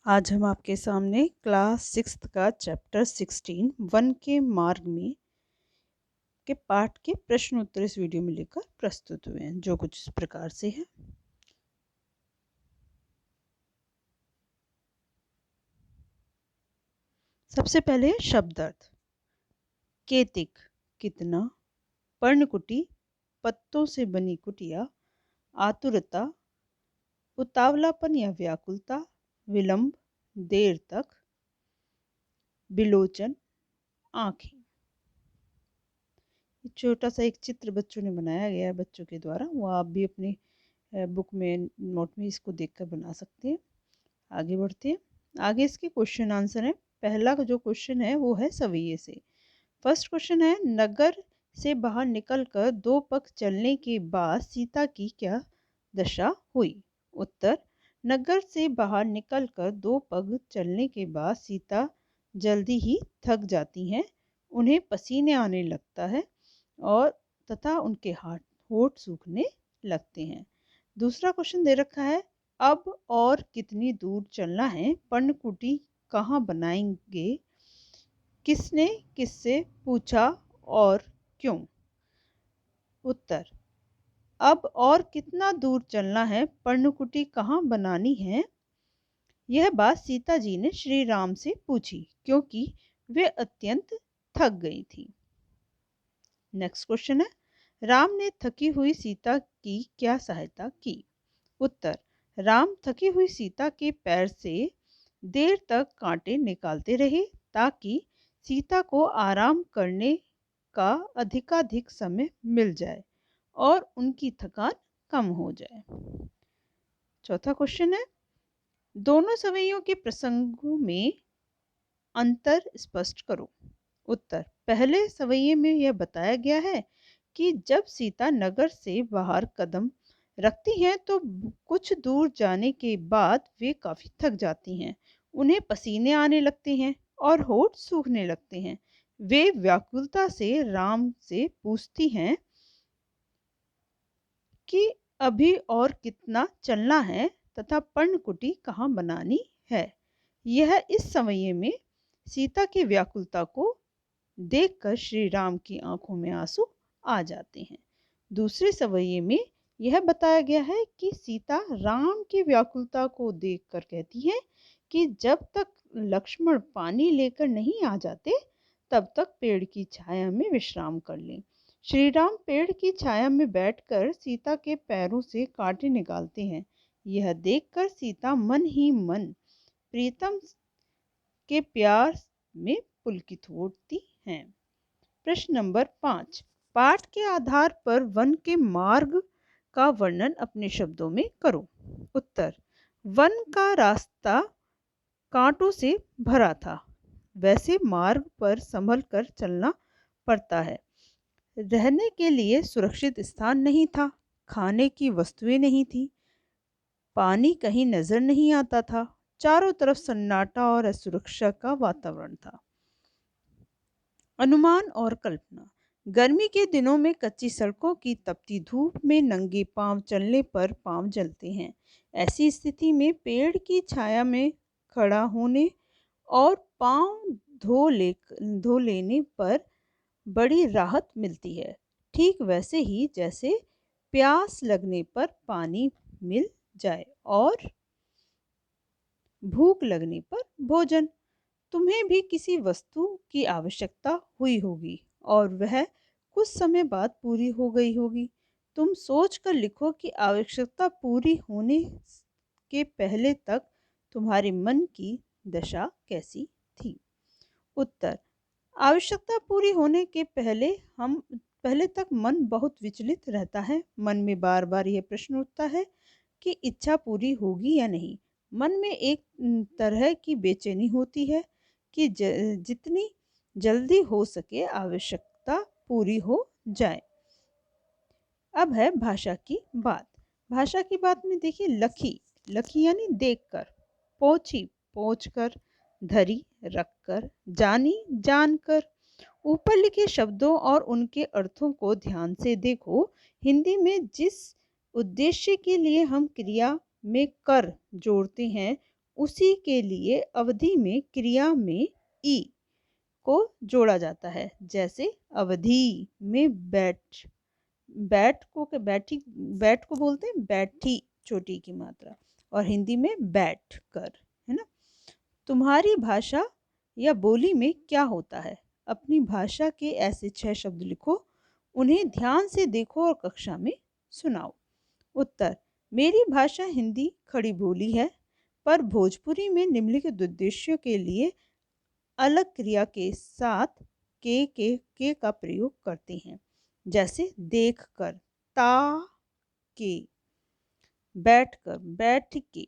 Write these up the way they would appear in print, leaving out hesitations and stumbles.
आज हम आपके सामने क्लास 6th का चैप्टर 16 वन के मार्ग में के पाठ के प्रश्न उत्तर इस वीडियो में लेकर प्रस्तुत हुए हैं, जो कुछ इस प्रकार से है। सबसे पहले शब्दार्थ। केतिक कितना, पर्णकुटी पत्तों से बनी कुटिया, आतुरता उतावलापन या व्याकुलता, विलंब देर तक, बिलोचन आंखें। छोटा सा एक चित्र बच्चों ने बनाया गया है बच्चों के द्वारा, वो आप भी अपनी बुक में नोट में इसको देखकर बना सकते हैं। आगे बढ़ते हैं। आगे इसके क्वेश्चन आंसर है। पहला जो क्वेश्चन है वो है सवैये से। फर्स्ट क्वेश्चन है, नगर से बाहर निकलकर 2 पग चलने के बाद सीता की क्या दशा हुई? उत्तर, नगर से बाहर निकलकर 2 पग चलने के बाद सीता जल्दी ही थक जाती हैं, उन्हें पसीने आने लगता है और तथा उनके होंठ सूखने लगते हैं। दूसरा क्वेश्चन दे रखा है, अब और कितनी दूर चलना है? पर्णकुटी कहाँ बनाएंगे? किसने किससे पूछा और क्यों? उत्तर, अब और कितना दूर चलना है? पर्णकुटी कहाँ बनानी है? यह बात सीता जी ने श्री राम से पूछी क्योंकि वे अत्यंत थक गई थी। नेक्स्ट क्वेश्चन है, राम ने थकी हुई सीता की क्या सहायता की? उत्तर, राम थकी हुई सीता के पैर से देर तक कांटे निकालते रहे ताकि सीता को आराम करने का अधिकाधिक समय मिल जाए और उनकी थकान कम हो जाए। चौथा क्वेश्चन है, दोनों सवैयों के प्रसंगों में अंतर स्पष्ट करो। उत्तर, पहले सवैये में यह बताया गया है कि जब सीता नगर से बाहर कदम रखती हैं तो कुछ दूर जाने के बाद वे काफी थक जाती हैं, उन्हें पसीने आने लगते हैं और होंठ सूखने लगते हैं। वे व्याकुलता से राम से पूछती हैं कि अभी और कितना चलना है तथा पर्णकुटी कहाँ बनानी है। यह इस सवैये में सीता की व्याकुलता को देखकर श्री राम की आंखों में आंसू आ जाते हैं। दूसरे सवैये में यह बताया गया है कि सीता राम की व्याकुलता को देखकर कहती है कि जब तक लक्ष्मण पानी लेकर नहीं आ जाते तब तक पेड़ की छाया में विश्राम कर लें। श्री राम पेड़ की छाया में बैठकर सीता के पैरों से कांटे निकालते हैं। यह देखकर सीता मन ही मन प्रीतम के प्यार में पुलकित होती हैं। प्रश्न नंबर 5, पाठ के आधार पर वन के मार्ग का वर्णन अपने शब्दों में करो। उत्तर, वन का रास्ता कांटों से भरा था, वैसे मार्ग पर संभल कर चलना पड़ता है। रहने के लिए सुरक्षित स्थान नहीं था, खाने की वस्तुएं नहीं थी, पानी कहीं नजर नहीं आता था, चारों तरफ सन्नाटा और असुरक्षा का वातावरण था। अनुमान और कल्पना। गर्मी के दिनों में कच्ची सड़कों की तपती धूप में नंगे पांव चलने पर पांव जलते हैं। ऐसी स्थिति में पेड़ की छाया में खड़ा होने और पांव धो लेने पर बड़ी राहत मिलती है। ठीक वैसे ही जैसे प्यास लगने पर पानी मिल जाए और भूख लगने पर भोजन। तुम्हें भी किसी वस्तु की आवश्यकता हुई होगी और वह कुछ समय बाद पूरी हो गई होगी। तुम सोच कर लिखो कि आवश्यकता पूरी होने के पहले तक तुम्हारे मन की दशा कैसी थी। उत्तर, आवश्यकता पूरी होने के पहले तक मन बहुत विचलित रहता है। मन में बार बार यह प्रश्न उठता है कि इच्छा पूरी होगी या नहीं। मन में एक तरह की बेचैनी होती है कि जितनी जल्दी हो सके आवश्यकता पूरी हो जाए। अब है भाषा की बात। भाषा की बात में देखिए, लखी लखी यानी देखकर, पोछी पोंछकर, धरी रखकर, जानी जानकर। ऊपर लिखे शब्दों और उनके अर्थों को ध्यान से देखो। हिंदी में जिस उद्देश्य के लिए हम क्रिया में कर जोड़ते हैं उसी के लिए अवधि में क्रिया में ई को जोड़ा जाता है। जैसे अवधि में बैठ, बैठ को बोलते हैं बैठी, छोटी की मात्रा, और हिंदी में बैठ कर, है ना। तुम्हारी भाषा या बोली में क्या होता है? अपनी भाषा के ऐसे 6 शब्द लिखो, उन्हें ध्यान से देखो और कक्षा में सुनाओ। उत्तर: मेरी भाषा हिंदी खड़ी बोली है, पर भोजपुरी में निम्नलिखित उद्देश्यों के लिए अलग क्रिया के साथ के का प्रयोग करते हैं। जैसे देख कर, ता के, बैठ कर, बैठ के,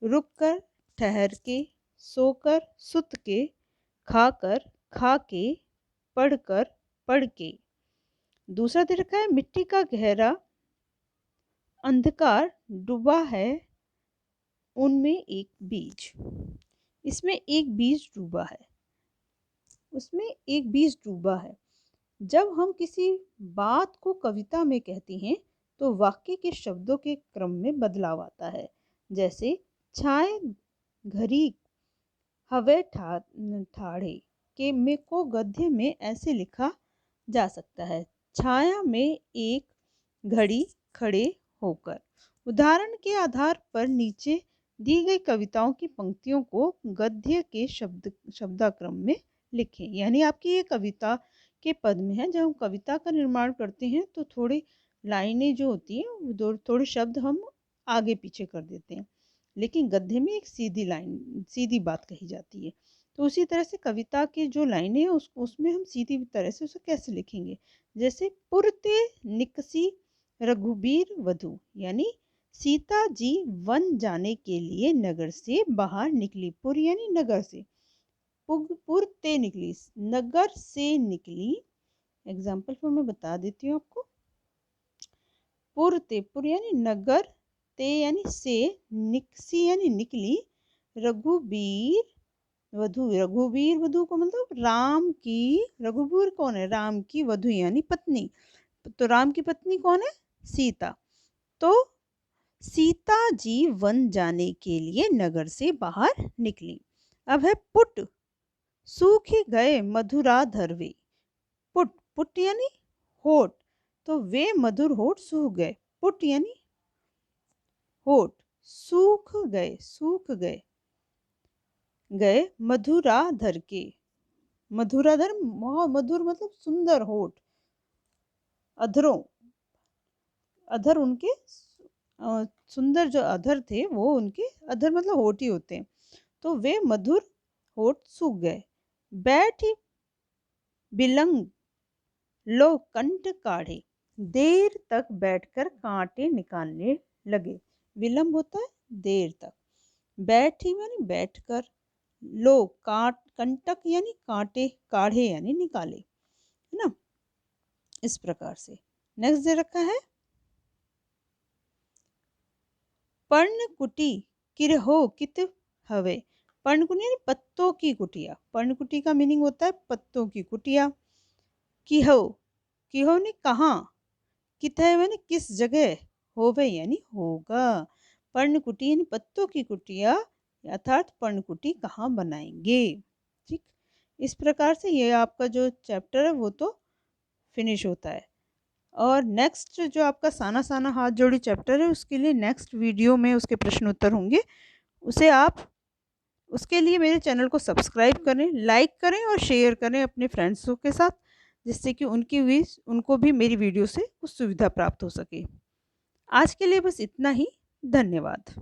रुक कर, ठहर के, सोकर, सुत के, खाकर, खा के, पढ़कर, पढ़ के। दूसरा दे रखा है मिट्टी का गहरा अंधकार डूबा है उनमें एक बीज। इसमें एक बीज डूबा है, उसमें एक बीज डूबा है। जब हम किसी बात को कविता में कहते हैं तो वाक्य के शब्दों के क्रम में बदलाव आता है। जैसे छाए घरी हवे ठाड़े के में को गद्य में ऐसे लिखा जा सकता है, छाया में एक घड़ी खड़े होकर। उदाहरण के आधार पर नीचे दी गई कविताओं की पंक्तियों को गद्य के शब्दाक्रम में लिखें। यानी आपकी ये कविता के पद में है। जब हम कविता का निर्माण करते हैं तो थोड़ी लाइनें जो होती हैं, थोड़े शब्द हम आगे पीछे कर देते हैं, लेकिन गद्य में एक सीधी लाइन, सीधी बात कही जाती है। तो उसी तरह से कविता की जो लाइनें हैं उसमें हम सीधी तरह से उसे कैसे लिखेंगे। जैसे पुरते निकसी रघुबीर वधु, यानी सीता जी वन जाने के लिए नगर से बाहर निकली। पुर यानी नगर से, पुरते निकली, नगर से निकली। एग्जाम्पल फॉर मैं बता देती हूँ आपको। पुरते, पुर यानी नगर, ते यानी से, निकसी यानी निकली, रघुबीर वधु, रघुबीर वधु को मतलब राम की, रघुबीर कौन है? राम की वधु यानी पत्नी। तो राम की पत्नी कौन है? सीता। तो सीता जी वन जाने के लिए नगर से बाहर निकली। अब है पुट, सूख गए मधुराधर वे। पुट, पुट यानी होठ, तो वे मधुर होठ सूख गए। पुट यानी होठ, सूख गए, सूख गए, गए मधुराधर के। मधुराधर, मधुर मतलब सुंदर होठ, अधरों, अधर उनके सुंदर जो अधर थे वो उनके अधर मतलब होठ ही होते हैं। तो वे मधुर होठ सूख गए। बैठ बिलंग लो कंठ काढ़े, देर तक बैठकर कांटे निकालने लगे। विलंब होता है देर तक। बैठी यानी बैठकर, लो कंटक यानी कांटे, काढ़े यानी निकाले, है ना। इस प्रकार से नेक्स्ट दे रखा है पर्णकुटी किरहो कित हवे। पर्णकुटी यानी पत्तों की कुटिया। पर्णकुटी का मीनिंग होता है पत्तों की कुटिया। किहो, किहो ने कहाँ, कित है यानी किस जगह, होवे यानी होगा। पर्णकुटी यानी पत्तों की कुटिया, अर्थात पर्णकुटी कहाँ बनाएंगे। ठीक, इस प्रकार से ये आपका जो चैप्टर है वो तो फिनिश होता है। और नेक्स्ट जो आपका साना साना हाथ जोड़ी चैप्टर है उसके लिए नेक्स्ट वीडियो में उसके प्रश्न उत्तर होंगे। उसे आप, उसके लिए मेरे चैनल को सब्सक्राइब करें, लाइक करें और शेयर करें अपने फ्रेंड्सों के साथ, जिससे कि उनको भी मेरी वीडियो से कुछ सुविधा प्राप्त हो सके। आज के लिए बस इतना ही। धन्यवाद।